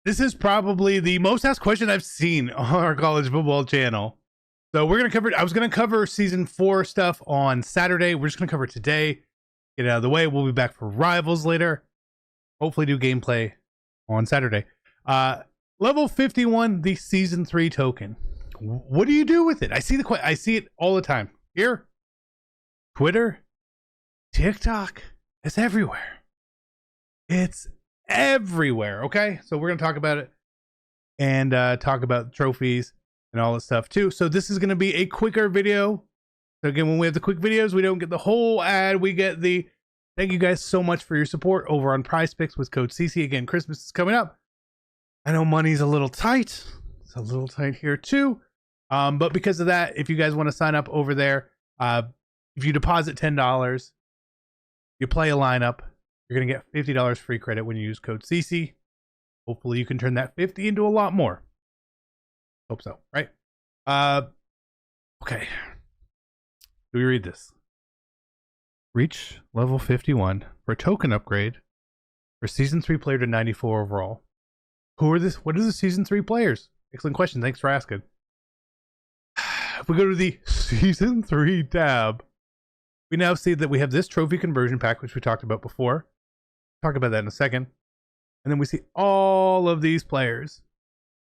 This is probably the most asked question I've seen on our college football channel. So we're going to cover, I was going to cover season 4 stuff on Saturday. We're just going to cover it today. Get it out of the way. We'll be back for Rivals later. Hopefully do gameplay on Saturday. Level 51, the season 3 token. What do you do with it? I see it all the time. Here, Twitter, TikTok, it's everywhere. It's everywhere. Okay, so we're gonna talk about it and talk about trophies and all this stuff too. So this is gonna be a quicker video. So again, when we have the quick videos, we don't get the whole ad. We get the thank you guys so much for your support over on Prize Picks with code CC. Again, Christmas is coming up. I know money's a little tight. It's a little tight here too. But because of that, if you guys want to sign up over there, if you deposit $10, you play a lineup, you're going to get $50 free credit when you use code CC. Hopefully you can turn that 50 into a lot more. Hope so, right? Okay. Do we read this? Reach level 51 for a token upgrade for season 3 player to 94 overall. Who are this? What are the season 3 players? Excellent question. Thanks for asking. If we go to the season 3 tab, we now see that we have this trophy conversion pack, which we talked about before. Talk about that in a second. And then we see all of these players.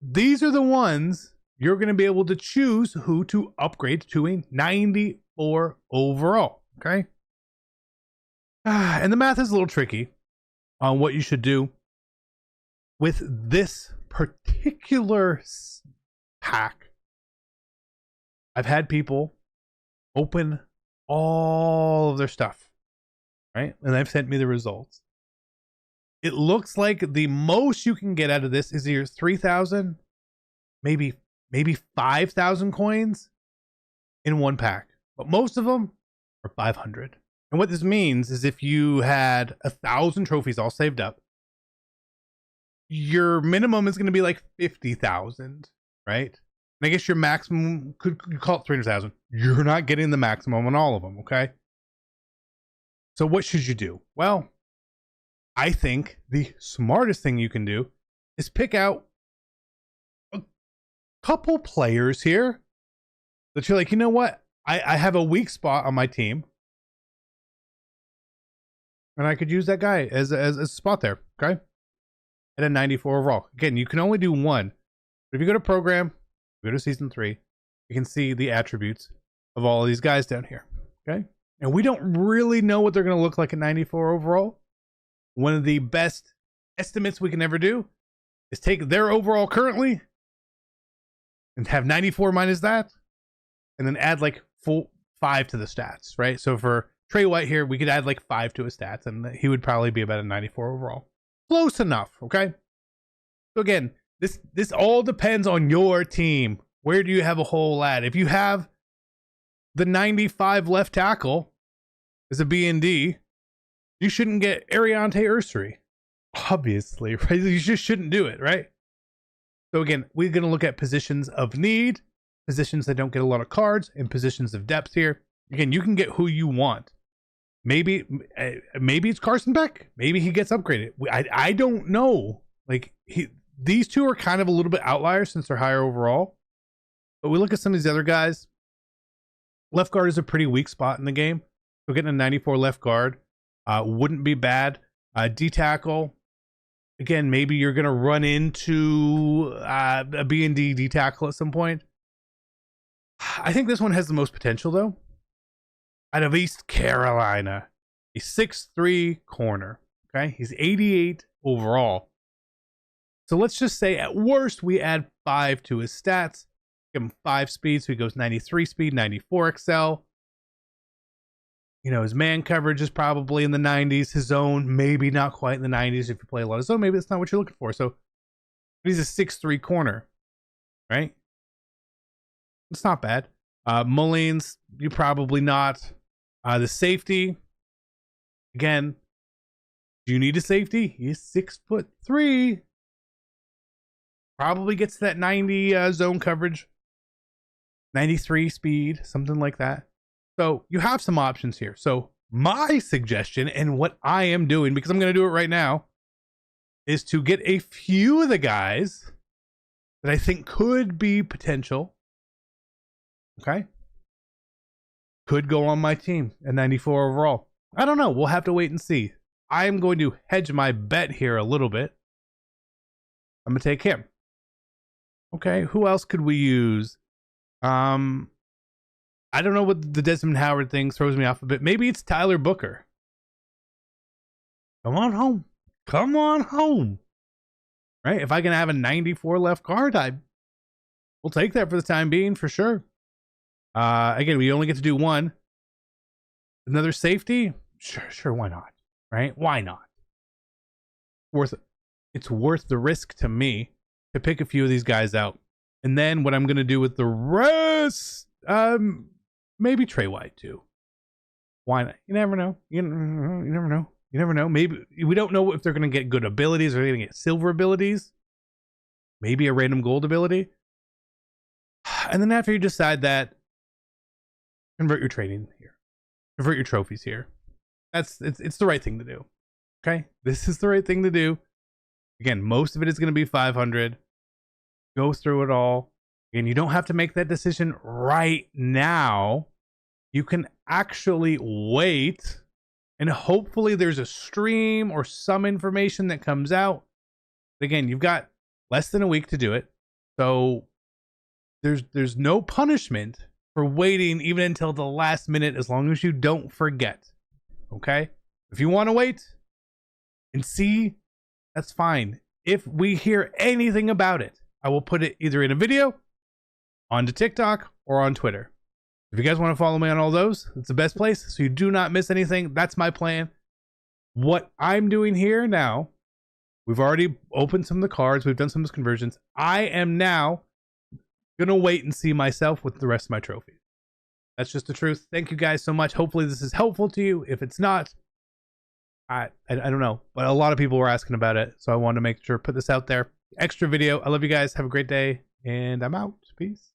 These are the ones you're going to be able to choose who to upgrade to a 94 overall. Okay. And the math is a little tricky on what you should do with this particular pack. I've had people open all of their stuff, right? And they've sent me the results. It looks like the most you can get out of this is either 3,000, maybe 5,000 coins in one pack. But most of them are 500. And what this means is if you had 1,000 trophies all saved up, your minimum is going to be like 50,000, right? And I guess your maximum could you call it 300,000. You're not getting the maximum on all of them, okay? So what should you do? Well, I think the smartest thing you can do is pick out a couple players here that you're like, you know what? I have a weak spot on my team, and I could use that guy as a spot there, okay? At a 94 overall. Again, you can only do one. But if you go to program, go to season 3, you can see the attributes of all of these guys down here. Okay. And we don't really know what they're going to look like at 94 overall. One of the best estimates we can ever do is take their overall currently and have 94 minus that, and then add like 5 to the stats, right? So for Trey White here, we could add like 5 to his stats, and he would probably be about a 94 overall. Close enough, okay? So again, this all depends on your team. Where do you have a hole at? If you have the 95 left tackle as a B&D, you shouldn't get Ariante Ursary. Obviously, right? You just shouldn't do it, right? So again, we're going to look at positions of need, positions that don't get a lot of cards, and positions of depth here. Again, you can get who you want. Maybe it's Carson Beck. Maybe he gets upgraded. I don't know. Like these two are kind of a little bit outliers since they're higher overall. But we look at some of these other guys. Left guard is a pretty weak spot in the game. So getting a 94 left guard wouldn't be bad. D tackle. Again, maybe you're going to run into a B&D D tackle at some point. I think this one has the most potential though. Out of East Carolina, a 6'3" corner. Okay, he's 88 overall. So let's just say at worst we add 5 to his stats. Give him 5 speed, so he goes 93 speed, 94 excel. You know, his man coverage is probably in the 90s. His zone, maybe not quite in the 90s if you play a lot of zone. Maybe that's not what you're looking for. So he's a 6'3" corner, right? It's not bad. Mullins, you probably not. The safety, again, do you need a safety? He's 6'3". Probably gets that 90 zone coverage, 93 speed, something like that. So you have some options here. So my suggestion and what I am doing, because I'm going to do it right now, is to get a few of the guys that I think could be potential. Okay. Could go on my team at 94 overall. I don't know. We'll have to wait and see. I'm going to hedge my bet here a little bit. I'm going to take him. Okay. Who else could we use? I don't know what the Desmond Howard thing throws me off a bit. Maybe it's Tyler Booker. Come on home. Come on home. Right? If I can have a 94 left guard, we'll take that for the time being for sure. Again, we only get to do one. Another safety? Sure, why not? Right? Why not? It's worth the risk to me to pick a few of these guys out. And then what I'm going to do with the rest, maybe Trey White too. Why not? You never know. You never know. You never know. Maybe we don't know if they're going to get good abilities or they're going to get silver abilities. Maybe a random gold ability. And then after you decide that, convert your trading here. Convert your trophies here. It's the right thing to do. Okay? This is the right thing to do. Again, most of it is going to be 500. Go through it all. And you don't have to make that decision right now. You can actually wait. And hopefully there's a stream or some information that comes out. But again, you've got less than a week to do it. So there's no punishment for waiting even until the last minute as long as you don't forget. Okay? If you want to wait and see, that's fine. If we hear anything about it, I will put it either in a video, onto TikTok, or on Twitter. If you guys want to follow me on all those, it's the best place so you do not miss anything. That's my plan. What I'm doing here now, we've already opened some of the cards. We've done some of those conversions. I am now going to wait and see myself with the rest of my trophies. That's just the truth. Thank you guys so much. Hopefully this is helpful to you. If it's not, I don't know. But a lot of people were asking about it. So I wanted to make sure to put this out there. Extra video. I love you guys. Have a great day. And I'm out. Peace.